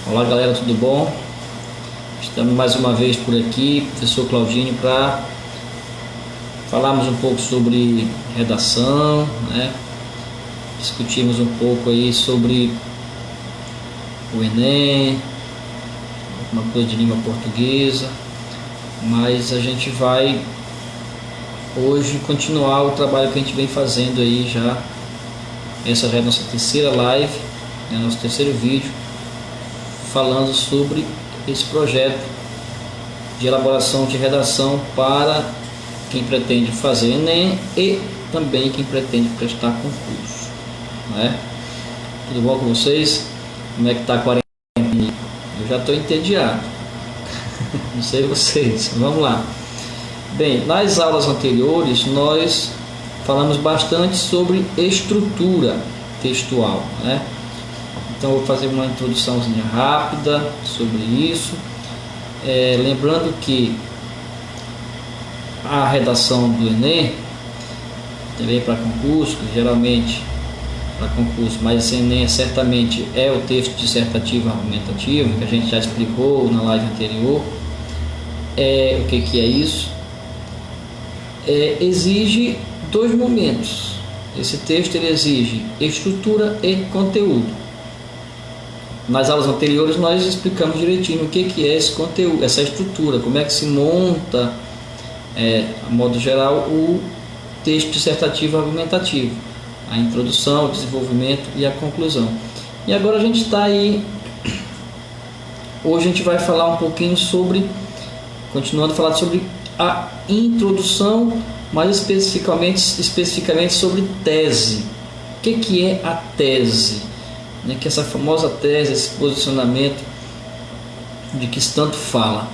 Olá galera, tudo bom? Estamos mais uma vez por aqui, professor Claudinho, para falarmos um pouco sobre redação, né? Discutirmos um pouco aí sobre o Enem, alguma coisa de língua portuguesa, mas a gente vai hoje continuar o trabalho que a gente vem fazendo aí já. Essa já é a nossa terceira live, né, nosso terceiro vídeo, falando sobre esse projeto de elaboração de redação para quem pretende fazer Enem e também quem pretende prestar concurso, né? Tudo bom com vocês? Como é que está a quarentena? Eu já estou entediado. Não sei vocês. Vamos lá. Bem, nas aulas anteriores nós falamos bastante sobre estrutura textual, né? Então eu vou fazer uma introduçãozinha rápida sobre isso, lembrando que a redação do Enem, também para concurso, geralmente para concurso, mas esse Enem certamente é o texto dissertativo argumentativo, que a gente já explicou na live anterior. O que é isso? Exige dois momentos. Esse texto ele exige estrutura e conteúdo. Nas aulas anteriores nós explicamos direitinho o que é esse conteúdo, essa estrutura, como é que se monta, a modo geral, o texto dissertativo argumentativo, a introdução, o desenvolvimento e a conclusão. E agora a gente está aí, hoje a gente vai falar um pouquinho sobre, continuando a falar sobre a introdução, mais especificamente sobre tese. O que é a tese? Que essa famosa tese, esse posicionamento de que se tanto fala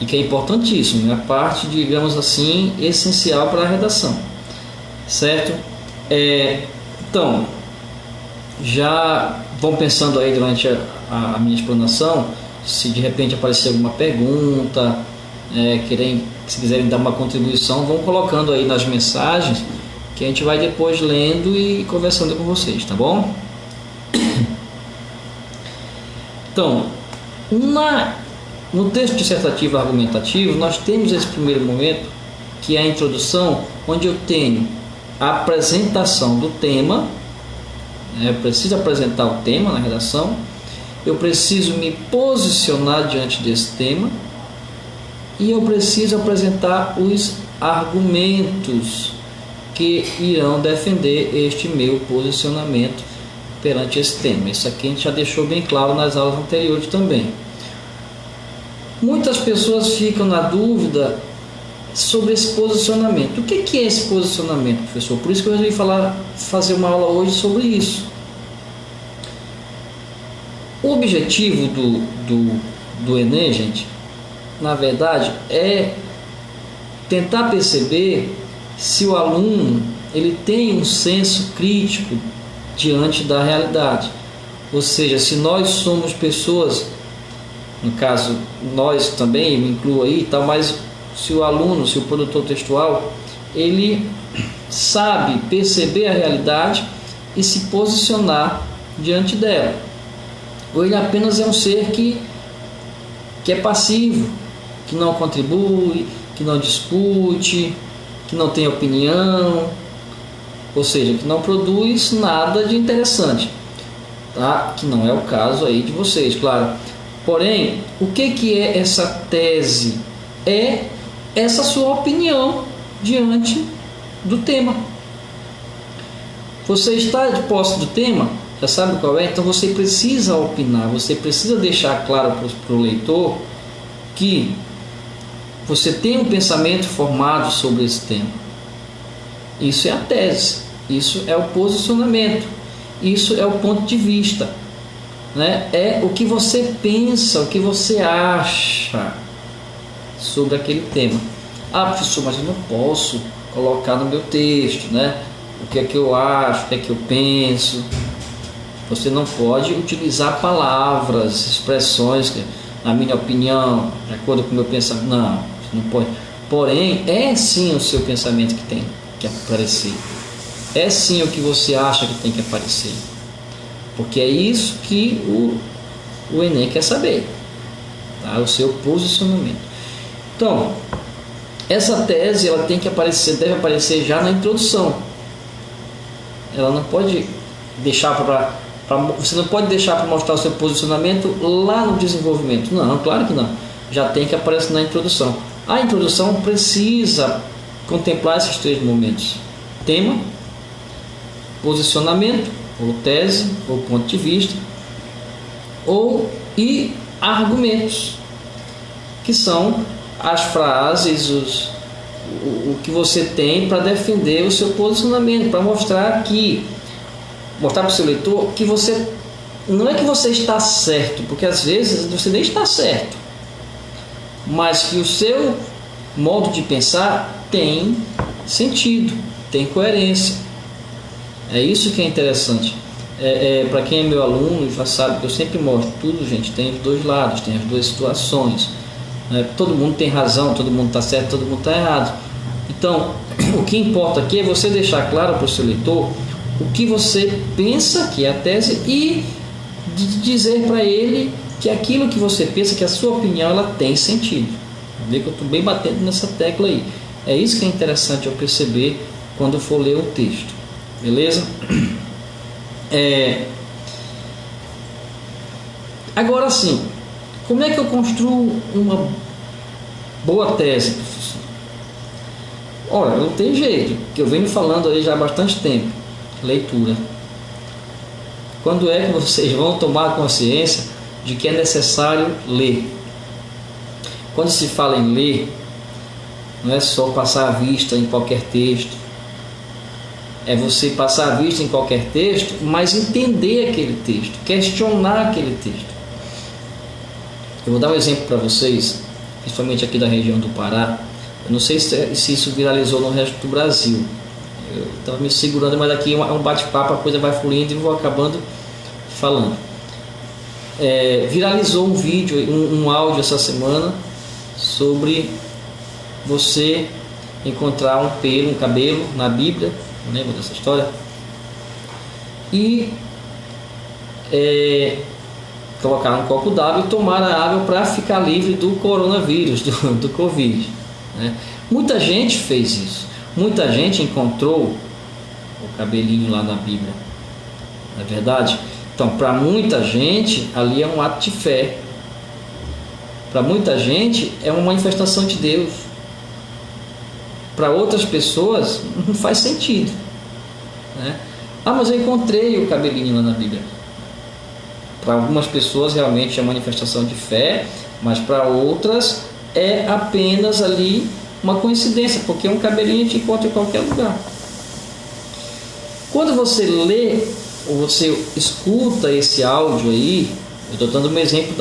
e que é importantíssimo, é a parte, digamos assim, essencial para a redação, certo? Então, já vão pensando aí durante a minha explanação, se de repente aparecer alguma pergunta, se quiserem dar uma contribuição, vão colocando aí nas mensagens, que a gente vai depois lendo e conversando com vocês, tá bom? Então, no texto dissertativo argumentativo, nós temos esse primeiro momento, que é a introdução, onde eu tenho a apresentação do tema, eu preciso apresentar o tema na redação, eu preciso me posicionar diante desse tema, e eu preciso apresentar os argumentos que irão defender este meu posicionamento perante esse tema. Isso aqui a gente já deixou bem claro nas aulas anteriores também. Muitas pessoas ficam na dúvida sobre esse posicionamento. O que é esse posicionamento, professor? Por isso que eu resolvi fazer uma aula hoje sobre isso. O objetivo do Enem, gente, na verdade, é tentar perceber se o aluno ele tem um senso crítico diante da realidade. Ou seja, se nós somos pessoas, no caso nós também, eu me incluo aí, tal, mas se o aluno, se o produtor textual, ele sabe perceber a realidade e se posicionar diante dela, ou ele apenas é um ser que é passivo, que não contribui, que não discute, que não tem opinião, ou seja, que não produz nada de interessante, tá? Que não é o caso aí de vocês, claro. Porém, o que é essa tese? É essa sua opinião diante do tema. Você está de posse do tema, já sabe qual é? Então você precisa opinar, você precisa deixar claro para o leitor que você tem um pensamento formado sobre esse tema. Isso é a tese, isso é o posicionamento, isso é o ponto de vista, né? É o que você pensa, o que você acha sobre aquele tema. Professor, mas eu não posso colocar no meu texto, né? O que é que eu acho, o que é que eu penso. Você não pode utilizar palavras, expressões, na minha opinião, de acordo com o meu pensamento. Não, você não pode. Porém, é sim o seu pensamento que tem que aparecer. É sim o que você acha que tem que aparecer. Porque é isso que o Enem quer saber, tá? O seu posicionamento. Então, essa tese ela tem que aparecer, deve aparecer já na introdução. Ela não pode deixar você não pode deixar para mostrar o seu posicionamento lá no desenvolvimento. Não, claro que não. Já tem que aparecer na introdução. A introdução precisa contemplar esses 3 momentos: tema, posicionamento, ou tese, ou ponto de vista, e argumentos, que são as frases, o que você tem para defender o seu posicionamento, para mostrar para o seu leitor que você não é que você está certo, porque às vezes você nem está certo, mas que o seu modo de pensar tem sentido, tem coerência. É isso que é interessante. Para quem é meu aluno já sabe que eu sempre mostro tudo, gente, tem os 2 lados, tem as 2 situações. Todo mundo tem razão, todo mundo está certo, todo mundo está errado. Então, o que importa aqui é você deixar claro para o seu leitor o que você pensa que é a tese e dizer para ele que aquilo que você pensa, que a sua opinião, ela tem sentido. Vê que eu estou bem batendo nessa tecla aí. É isso que é interessante eu perceber quando eu for ler o texto. Beleza? Agora sim, como é que eu construo uma boa tese, professor? Olha, não tem jeito, que eu venho falando aí já há bastante tempo. Leitura. Quando é que vocês vão tomar consciência de que é necessário ler? Quando se fala em ler, não é só passar a vista em qualquer texto. É você passar a vista em qualquer texto, mas entender aquele texto, questionar aquele texto. Eu vou dar um exemplo para vocês, principalmente aqui da região do Pará. Eu não sei se isso viralizou no resto do Brasil. Eu estava me segurando, mas aqui é um bate-papo, a coisa vai fluindo e vou acabando falando. Viralizou um vídeo, um áudio essa semana sobre você encontrar um cabelo na Bíblia, não lembro dessa história, e colocar um copo d'água e tomar a água para ficar livre do coronavírus, do Covid, né? Muita gente fez isso, muita gente encontrou o cabelinho lá na Bíblia, não é verdade? Então, para muita gente ali é um ato de fé, para muita gente é uma manifestação de Deus, para outras pessoas não faz sentido, né? Mas eu encontrei o cabelinho lá na Bíblia. Para algumas pessoas realmente é manifestação de fé, mas para outras é apenas ali uma coincidência, porque um cabelinho a gente encontra em qualquer lugar. Quando você lê ou você escuta esse áudio aí, eu estou dando um exemplo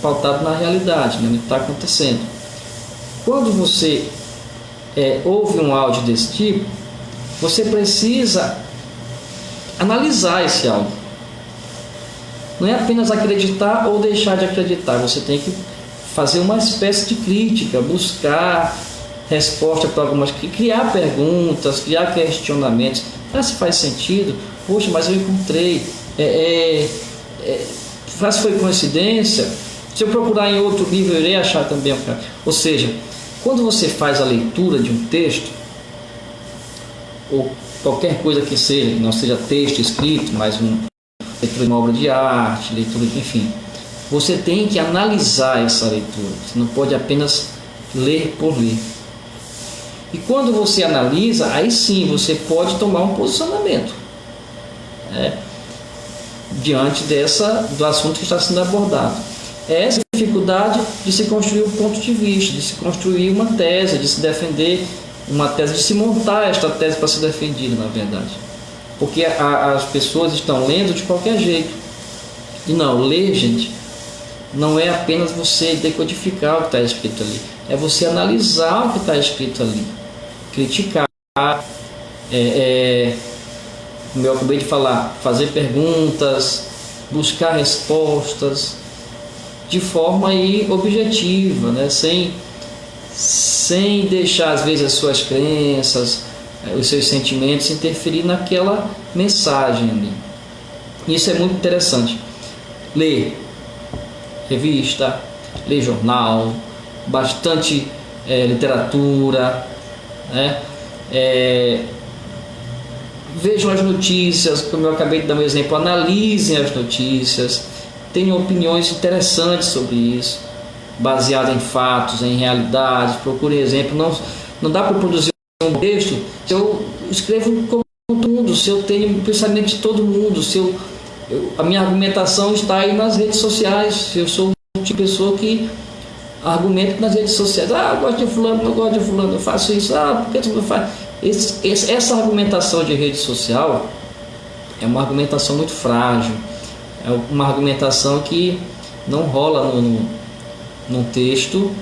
pautado na realidade, né, o que está acontecendo. Quando você ouve um áudio desse tipo, você precisa analisar esse áudio. Não é apenas acreditar ou deixar de acreditar, você tem que fazer uma espécie de crítica, buscar resposta para algumas, criar perguntas, criar questionamentos. Se faz sentido? Poxa, mas eu encontrei. Se foi coincidência? Se eu procurar em outro livro, eu irei achar também. Ou seja, quando você faz a leitura de um texto, ou qualquer coisa que seja, que não seja texto escrito, mas leitura de uma obra de arte, leitura de, enfim, você tem que analisar essa leitura. Você não pode apenas ler por ler. E quando você analisa, aí sim você pode tomar um posicionamento, né, diante do assunto que está sendo abordado. É essa dificuldade de se construir um ponto de vista, de se construir uma tese, de se defender uma tese, de se montar esta tese para ser defendida, na verdade. Porque as pessoas estão lendo de qualquer jeito. E não, ler, gente, não é apenas você decodificar o que está escrito ali, é você analisar o que está escrito ali, criticar, como eu acabei de falar, fazer perguntas, buscar respostas de forma aí objetiva, né? Sem deixar às vezes as suas crenças, os seus sentimentos interferir naquela mensagem ali. Isso é muito interessante. Ler, revista, ler jornal, bastante literatura, né? Vejam as notícias, como eu acabei de dar um exemplo, analisem as notícias, tenham opiniões interessantes sobre isso, baseadas em fatos, em realidades. Procurem exemplo. Não dá para produzir um texto se eu escrevo como todo mundo, se eu tenho o pensamento de todo mundo, a minha argumentação está aí nas redes sociais, se eu sou um tipo de pessoa que argumento nas redes sociais. Eu gosto de fulano, não gosto de fulano, eu faço isso, por que tu não faz? Essa argumentação de rede social é uma argumentação muito frágil, é uma argumentação que não rola num texto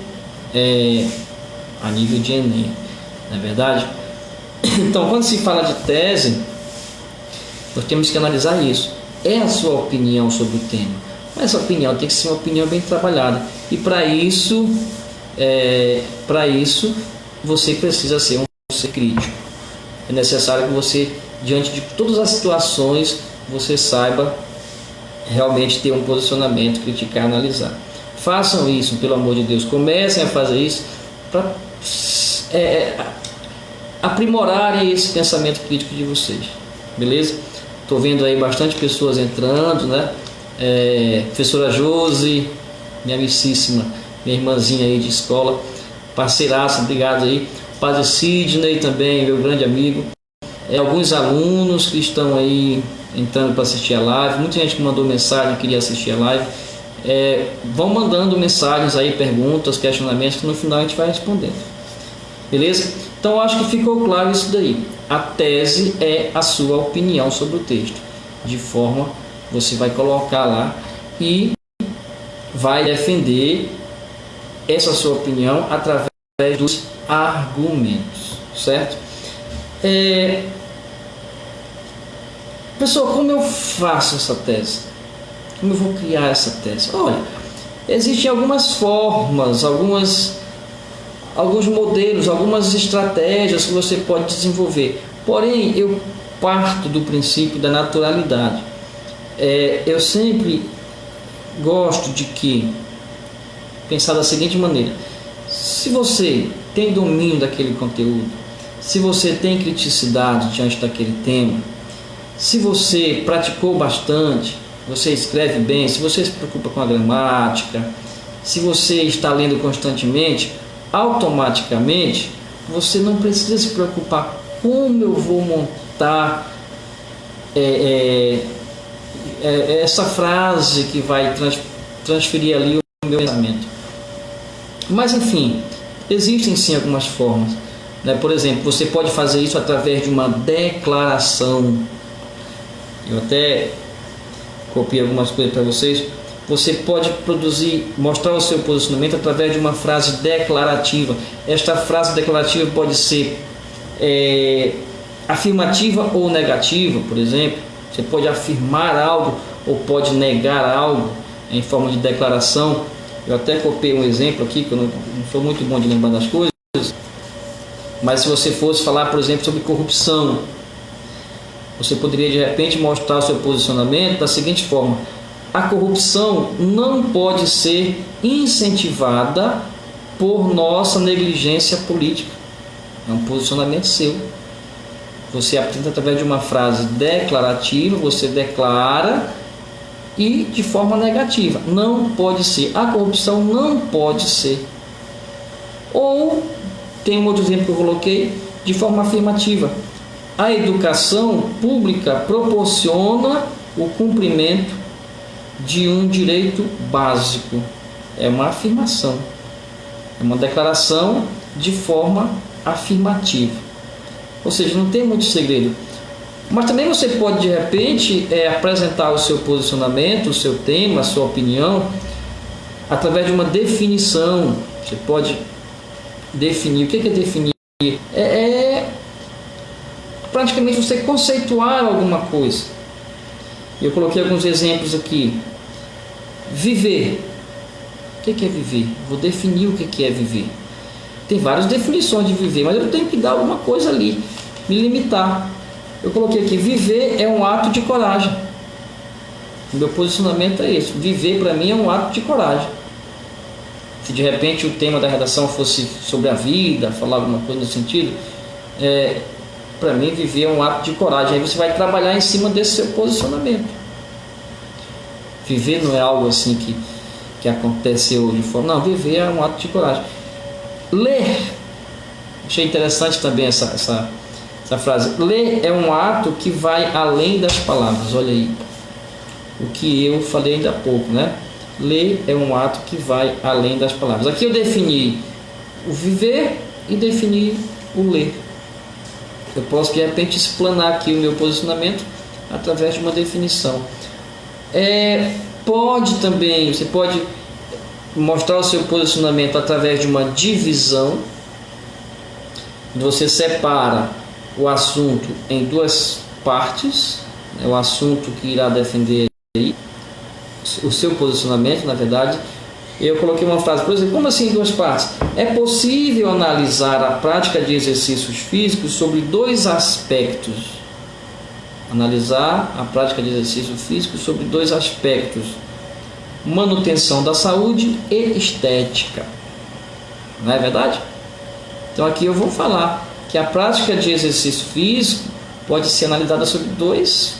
a nível de Enem, não é verdade? Então, quando se fala de tese, nós temos que analisar isso. É a sua opinião sobre o tema, mas essa opinião tem que ser uma opinião bem trabalhada, e para isso você precisa ser ser crítico. É necessário que você, diante de todas as situações, você saiba realmente ter um posicionamento, criticar, analisar. Façam isso, pelo amor de Deus. Comecem a fazer isso para aprimorarem esse pensamento crítico de vocês. Beleza? Estou vendo aí bastante pessoas entrando, né? Professora Josi, minha amicíssima, minha irmãzinha aí de escola, parceiraça, obrigado aí. Padre Sidney também, meu grande amigo. Alguns alunos que estão aí entrando para assistir a live. Muita gente que mandou mensagem, queria assistir a live. Vão mandando mensagens aí, perguntas, questionamentos, que no final a gente vai respondendo. Beleza? Então acho que ficou claro isso daí. A tese é a sua opinião sobre o texto. De forma, você vai colocar lá e vai defender essa sua opinião através dos argumentos, certo? Pessoal, como eu faço essa tese? Como eu vou criar essa tese? Olha, existem algumas formas, alguns modelos, algumas estratégias que você pode desenvolver. Porém, eu parto do princípio da naturalidade. Eu sempre gosto de pensar da seguinte maneira: se você tem domínio daquele conteúdo, se você tem criticidade diante daquele tema, se você praticou bastante, você escreve bem, se você se preocupa com a gramática, se você está lendo constantemente, automaticamente você não precisa se preocupar como eu vou montar essa frase que vai transferir ali o meu pensamento. Mas enfim, existem sim algumas formas, né? Por exemplo, você pode fazer isso através de uma declaração. Eu até copiei algumas coisas para vocês. Você pode mostrar o seu posicionamento através de uma frase declarativa. Esta frase declarativa pode ser afirmativa ou negativa, por exemplo. Você pode afirmar algo ou pode negar algo em forma de declaração. Eu até copiei um exemplo aqui, que eu não sou muito bom de lembrar das coisas, mas se você fosse falar, por exemplo, sobre corrupção, você poderia de repente mostrar o seu posicionamento da seguinte forma: a corrupção não pode ser incentivada por nossa negligência política. É um posicionamento seu. Você apresenta através de uma frase declarativa, você declara, e de forma negativa: não pode ser, a corrupção não pode ser. Ou tem um outro exemplo que eu coloquei de forma afirmativa: a educação pública proporciona o cumprimento de um direito básico. É uma afirmação, é uma declaração de forma afirmativa. Ou seja, não tem muito segredo. Mas também você pode de repente apresentar o seu posicionamento, o seu tema, a sua opinião através de uma definição. Você pode definir. O que é definir? Praticamente você conceituar alguma coisa. Eu coloquei alguns exemplos aqui. Viver. O que é viver? Vou definir o que é viver. Tem várias definições de viver, mas eu tenho que dar alguma coisa ali, me limitar. Eu coloquei aqui: viver é um ato de coragem. O meu posicionamento é esse. Viver para mim é um ato de coragem. Se de repente o tema da redação fosse sobre a vida, falar alguma coisa no sentido, para mim viver é um ato de coragem. Aí você vai trabalhar em cima desse seu posicionamento. Viver não é algo assim que aconteceu de forma... Não, viver é um ato de coragem. Ler. Achei interessante também essa frase. Ler é um ato que vai além das palavras. Olha aí o que eu falei ainda há pouco, né? Ler é um ato que vai além das palavras. Aqui eu defini o viver e defini o ler. Eu posso de repente explanar aqui o meu posicionamento através de uma definição. Você pode mostrar o seu posicionamento através de uma divisão. Você separa o assunto em duas partes, o assunto que irá defender aí, o seu posicionamento, na verdade. Eu coloquei uma frase, por exemplo, como assim em duas partes? É possível analisar a prática de exercícios físicos sobre dois aspectos. Analisar a prática de exercício físico sobre dois aspectos: manutenção da saúde e estética. Não é verdade? Então aqui eu vou falar que a prática de exercício físico pode ser analisada sobre dois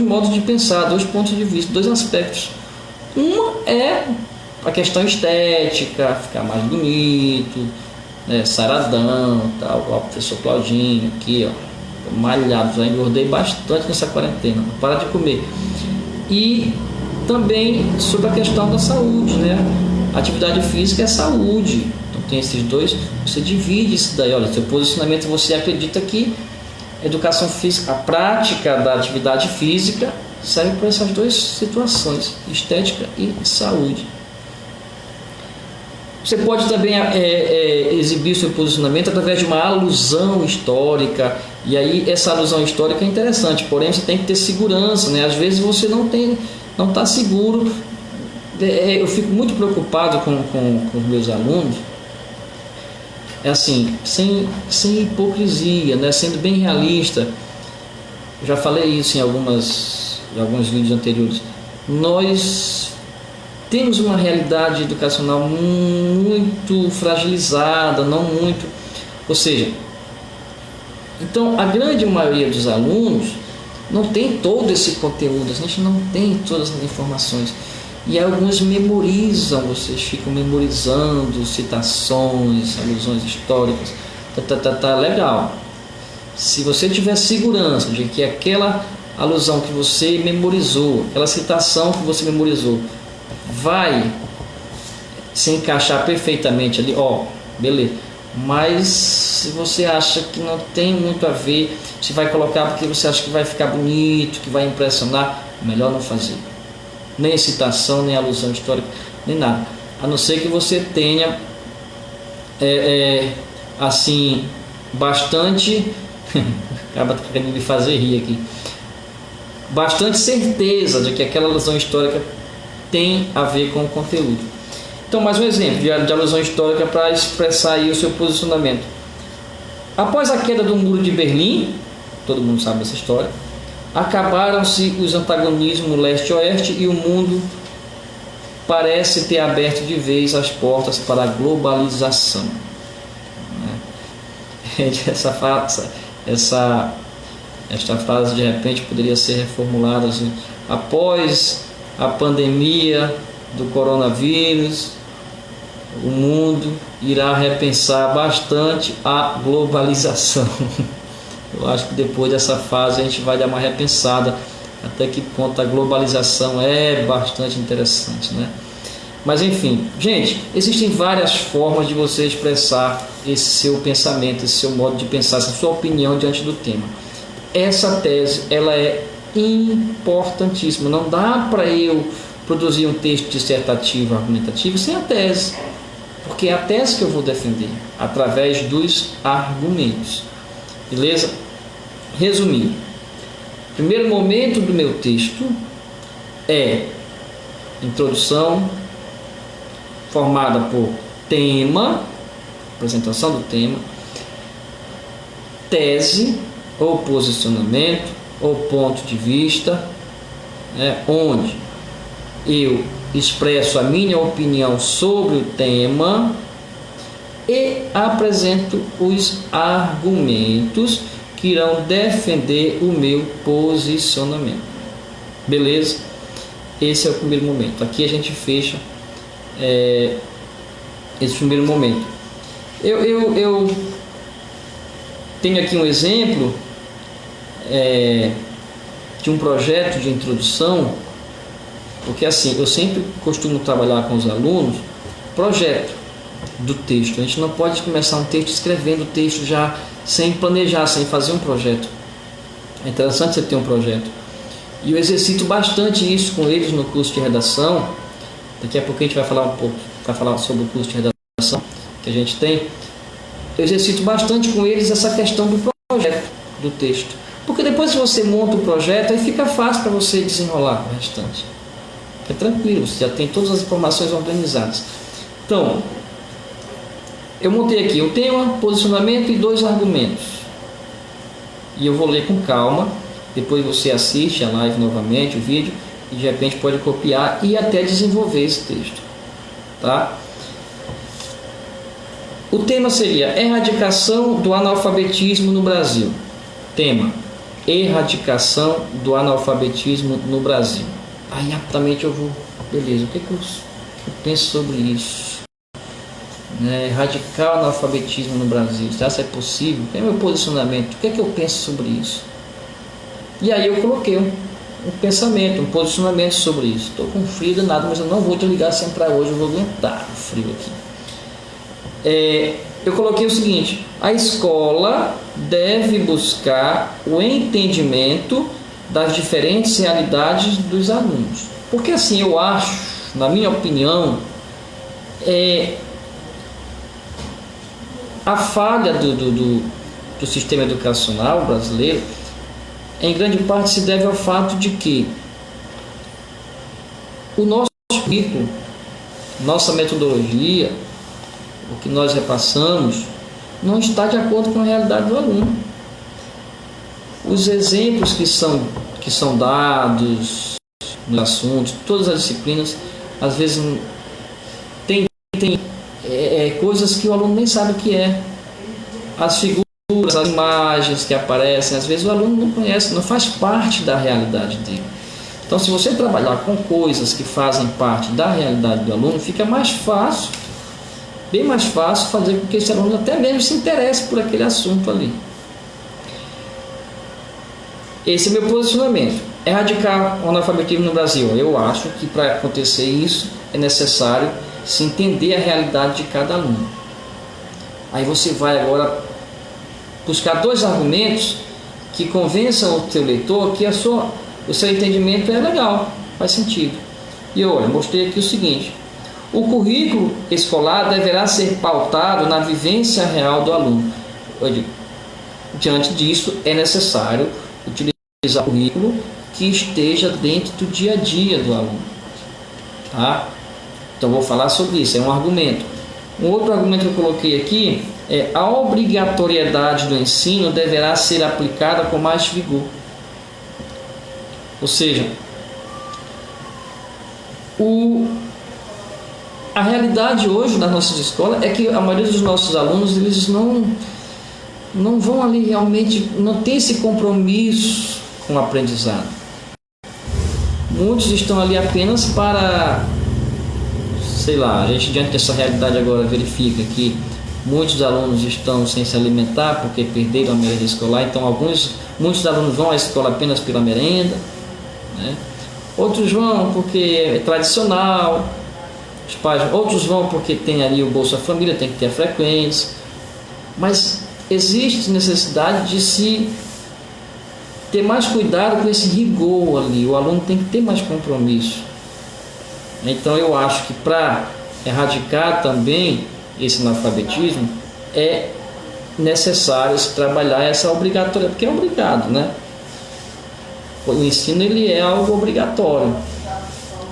modos de pensar, dois pontos de vista, dois aspectos. Uma é a questão estética, ficar mais bonito, né, saradão, tal, ó, o professor Claudinho aqui, ó, malhado, já engordei bastante nessa quarentena, não para de comer. E também sobre a questão da saúde, né? Atividade física é saúde, então tem esses dois, você divide isso daí. Olha, seu posicionamento, você acredita que educação física, a prática da atividade física serve para essas duas situações, estética e saúde. Você pode também exibir seu posicionamento através de uma alusão histórica, e aí essa alusão histórica é interessante, porém você tem que ter segurança, né? Às vezes você não está seguro. Eu fico muito preocupado com os meus alunos, assim, sem hipocrisia, né? Sendo bem realista. Eu já falei isso em alguns vídeos anteriores. Nós temos uma realidade educacional muito fragilizada, não muito... Ou seja, então a grande maioria dos alunos não tem todo esse conteúdo, a gente não tem todas as informações. E alguns memorizam, vocês ficam memorizando citações, alusões históricas, legal. Se você tiver segurança de que aquela alusão que você memorizou, aquela citação que você memorizou, vai se encaixar perfeitamente ali, beleza. Mas se você acha que não tem muito a ver, você vai colocar porque você acha que vai ficar bonito, que vai impressionar, melhor não fazer. Nem citação, nem alusão histórica, nem nada. A não ser que você tenha assim, bastante acaba querendo me fazer rir aqui, bastante certeza de que aquela alusão histórica tem a ver com o conteúdo. Então, mais um exemplo de alusão histórica para expressar aí o seu posicionamento. Após a queda do Muro de Berlim, todo mundo sabe essa história, acabaram-se os antagonismos leste-oeste e o mundo parece ter aberto de vez as portas para a globalização. Esta frase de repente poderia ser reformulada assim: após a pandemia do coronavírus, o mundo irá repensar bastante a globalização. Eu acho que depois dessa fase a gente vai dar uma repensada até que ponto a globalização é bastante interessante, né? Mas enfim, gente, existem várias formas de você expressar esse seu pensamento, esse seu modo de pensar, essa sua opinião diante do tema. Essa tese, ela é importantíssima. Não dá para eu produzir um texto dissertativo, argumentativo, sem a tese, porque é a tese que eu vou defender através dos argumentos. Beleza? Resumindo, o primeiro momento do meu texto é introdução, formada por tema, apresentação do tema, tese, ou posicionamento, ou ponto de vista, né, onde eu expresso a minha opinião sobre o tema e apresento os argumentos que irão defender o meu posicionamento. Beleza? Esse é o primeiro momento. Aqui a gente fecha esse primeiro momento. Eu tenho aqui um exemplo de um projeto de introdução, porque assim, eu sempre costumo trabalhar com os alunos projeto do texto. A gente não pode começar um texto escrevendo o texto já sem planejar, sem fazer um projeto. É interessante você ter um projeto. E eu exercito bastante isso com eles no curso de redação. Daqui a pouco a gente vai falar sobre o curso de redação que a gente tem. Eu exercito bastante com eles essa questão do projeto do texto. Porque depois que você monta o projeto, aí fica fácil para você desenrolar o restante. É tranquilo, você já tem todas as informações organizadas. Então, eu montei aqui o tema, posicionamento e 2 argumentos. E eu vou ler com calma. Depois você assiste a live novamente, o vídeo, e de repente pode copiar e até desenvolver esse texto. Tá? O tema seria erradicação do analfabetismo no Brasil. Tema: erradicação do analfabetismo no Brasil. Aí rapidamente eu vou, beleza, o que eu penso sobre isso? Erradicar o analfabetismo no Brasil, será que é possível? Qual é o meu posicionamento? O que eu penso sobre isso? E aí eu coloquei um pensamento, um posicionamento sobre isso. Estou com frio danado, mas eu não vou desligar sem para hoje, eu vou aguentar o frio aqui. Eu coloquei o seguinte: a escola deve buscar o entendimento das diferentes realidades dos alunos. Porque assim, eu acho, na minha opinião, a falha do sistema educacional brasileiro, em grande parte, se deve ao fato de que o nosso currículo, nossa metodologia, o que nós repassamos, não está de acordo com a realidade do aluno. Os exemplos que são dados nos assuntos, todas as disciplinas, às vezes tem coisas que o aluno nem sabe o que é. As figuras, as imagens que aparecem, às vezes o aluno não conhece, não faz parte da realidade dele. Então, se você trabalhar com coisas que fazem parte da realidade do aluno, fica mais fácil, bem mais fácil, fazer com que esse aluno até mesmo se interesse por aquele assunto ali. Esse é o meu posicionamento. Erradicar o analfabetismo no Brasil. Eu acho que para acontecer isso é necessário se entender a realidade de cada aluno. Aí você vai agora buscar 2 argumentos que convençam o seu leitor que o seu entendimento é legal, faz sentido. E olha, mostrei aqui o seguinte: o currículo escolar deverá ser pautado na vivência real do aluno. Diante disso, é necessário utilizar o currículo que esteja dentro do dia a dia do aluno. Tá? Então, vou falar sobre isso, é um argumento. Um outro argumento que eu coloquei aqui é: a obrigatoriedade do ensino deverá ser aplicada com mais vigor. Ou seja, a realidade hoje nas nossas escolas é que a maioria dos nossos alunos, eles não vão ali realmente, não tem esse compromisso com o aprendizado. Muitos estão ali apenas para, sei lá, a gente diante dessa realidade agora verifica que muitos alunos estão sem se alimentar porque perderam a merenda escolar. Então muitos alunos vão à escola apenas pela merenda, né? Outros vão porque é tradicional, os pais, outros vão porque tem ali o Bolsa Família, tem que ter a frequência. Mas existe necessidade de se ter mais cuidado com esse rigor ali. O aluno tem que ter mais compromisso. Então eu acho que para erradicar também esse analfabetismo é necessário se trabalhar essa obrigatoriedade, porque é obrigado, né? O ensino ele é algo obrigatório,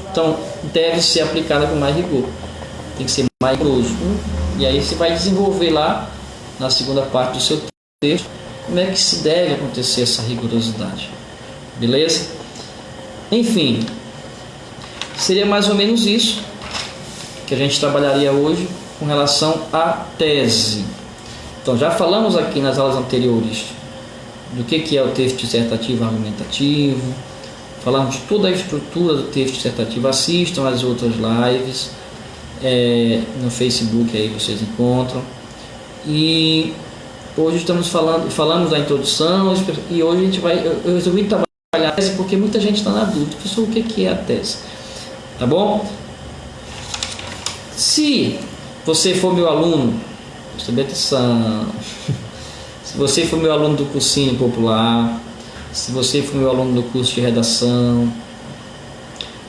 então deve ser aplicado com mais rigor, tem que ser mais rigoroso. E aí você vai desenvolver lá na segunda parte do seu texto como é que se deve acontecer essa rigorosidade, beleza? Enfim, seria mais ou menos isso que a gente trabalharia hoje com relação à tese. Então, já falamos aqui nas aulas anteriores do que é o texto dissertativo argumentativo, falamos de toda a estrutura do texto dissertativo. Assistam as outras lives, no Facebook aí vocês encontram. E hoje falamos da introdução, e hoje a gente eu resolvi trabalhar a tese porque muita gente está na dúvida, professor, o que é a tese? Tá bom? Se você for meu aluno, preste bem atenção, se você for meu aluno do cursinho popular, se você for meu aluno do curso de redação,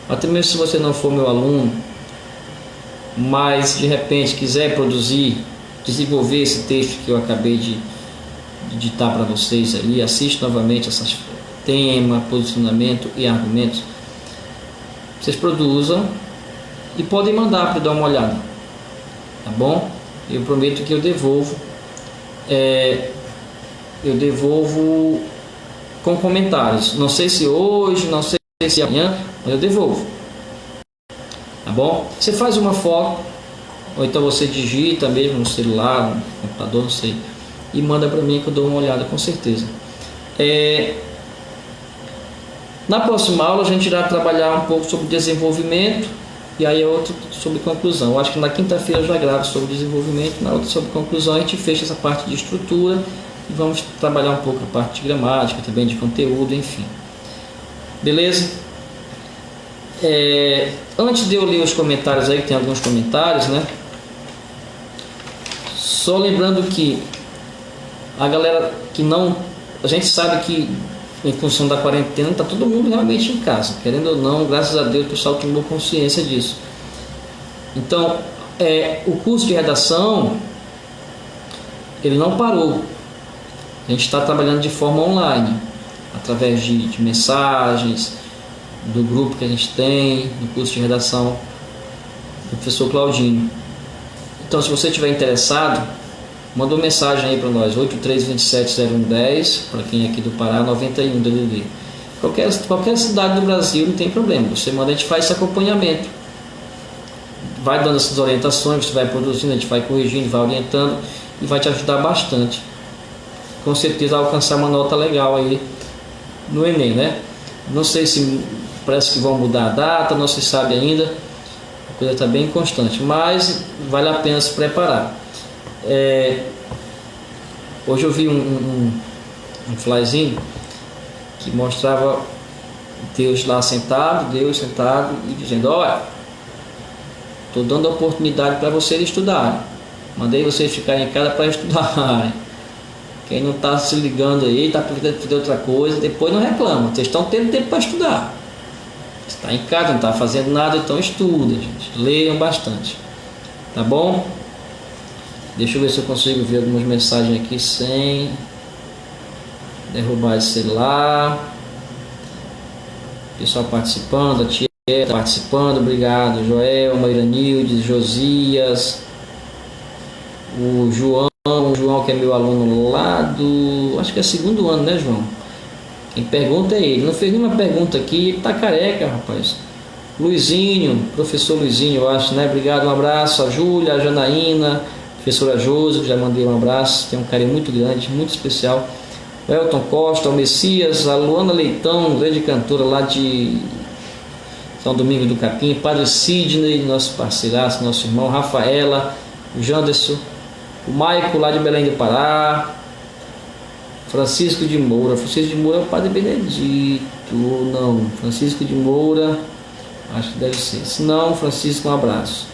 até mesmo se você não for meu aluno, mas de repente quiser desenvolver esse texto que eu acabei de ditar para vocês aí, assiste novamente essas tema, posicionamento e argumentos, vocês produzam e podem mandar para eu dar uma olhada, tá bom? Eu prometo que eu devolvo com comentários, não sei se hoje, não sei se amanhã, mas eu devolvo, tá bom? Você faz uma foto, ou então você digita mesmo no celular, no computador, não sei, e manda para mim que eu dou uma olhada com certeza. Na próxima aula a gente irá trabalhar um pouco sobre desenvolvimento, e aí outro sobre conclusão. Eu acho que na quinta-feira eu já gravo sobre desenvolvimento, na outra sobre conclusão. A gente fecha essa parte de estrutura e vamos trabalhar um pouco a parte de gramática, também de conteúdo, enfim. Beleza? Antes de eu ler os comentários aí, que tem alguns comentários, né? Só lembrando que a galera que não... A gente sabe que em função da quarentena está todo mundo realmente em casa, querendo ou não, graças a Deus o pessoal tomou consciência disso. Então, o curso de redação, ele não parou. A gente está trabalhando de forma online, através de mensagens, do grupo que a gente tem, do curso de redação do professor Claudinho. Então, se você estiver interessado, manda uma mensagem aí para nós, 83270110, para quem é aqui do Pará, 91 DDD. Qualquer cidade do Brasil, não tem problema, você manda, a gente faz esse acompanhamento, vai dando essas orientações, você vai produzindo, a gente vai corrigindo, vai orientando e vai te ajudar bastante, com certeza, a alcançar uma nota legal aí no Enem, né? Não sei se parece que vão mudar a data, não se sabe ainda, a coisa está bem constante, mas vale a pena se preparar. Hoje eu vi um flyzinho que mostrava Deus lá sentado, Deus sentado e dizendo: olha, estou dando a oportunidade para vocês estudarem, mandei vocês ficarem em casa para estudarem. Quem não está se ligando aí, está precisando fazer outra coisa, depois não reclama, vocês estão tendo tempo para estudar. Você está em casa, não está fazendo nada, então estuda, gente, leiam bastante, tá bom? Deixa eu ver se eu consigo ver algumas mensagens aqui sem derrubar esse celular. Pessoal participando, a tia participando, obrigado. Joel, Mairanildes, Josias, o João que é meu aluno lá do... acho que é segundo ano, né, João? Quem pergunta é ele. Não fez nenhuma pergunta aqui, tá careca, rapaz. Luizinho, professor Luizinho, eu acho, né? Obrigado, um abraço. A Júlia, a Janaína, professora Josi, já mandei um abraço, tem um carinho muito grande, muito especial. O Elton Costa, o Messias, a Luana Leitão, grande cantora lá de São Domingos do Capim, Padre Sidney, nosso parceiraço, nosso irmão, Rafaela, o Janderson, o Maico lá de Belém do Pará, Francisco de Moura é o Padre Benedito, ou não, Francisco de Moura, acho que deve ser, se não, Francisco, um abraço.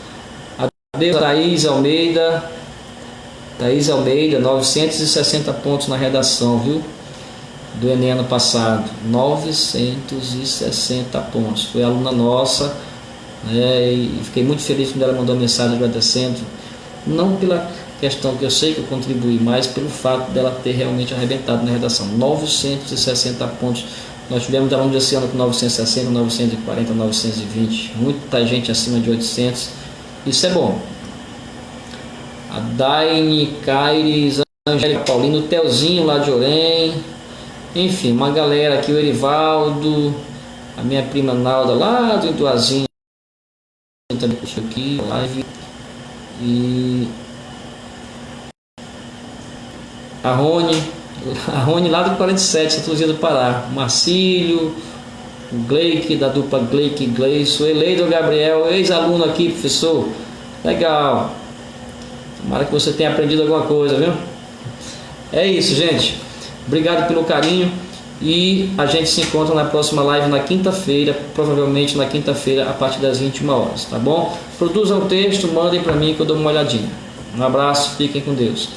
Adeus, Thaís Almeida, 960 pontos na redação, viu? Do Enem ano passado, 960 pontos, foi aluna nossa, né? E fiquei muito feliz quando ela mandou mensagem agradecendo, não pela questão que eu sei que eu contribuí, mas pelo fato dela ter realmente arrebentado na redação. 960 pontos, nós tivemos alunos esse ano com 960, 940, 920, muita gente acima de 800, isso é bom. A Daine, Caires, Angélica Paulino, o Telzinho lá de Orem, enfim, uma galera aqui, o Erivaldo, A minha prima Nalda lá do Ituazinho também aqui, live. E a Rony lá do 47, Santa Luzia do Pará. Marcílio, o Gleick, da dupla Gleick e Gleison, Eleido Gabriel, ex-aluno aqui, professor. Legal. Tomara que você tenha aprendido alguma coisa, viu? É isso, gente. Obrigado pelo carinho. E a gente se encontra na próxima live na quinta-feira, provavelmente na quinta-feira a partir das 21 horas, tá bom? Produzam o texto, mandem para mim que eu dou uma olhadinha. Um abraço, fiquem com Deus.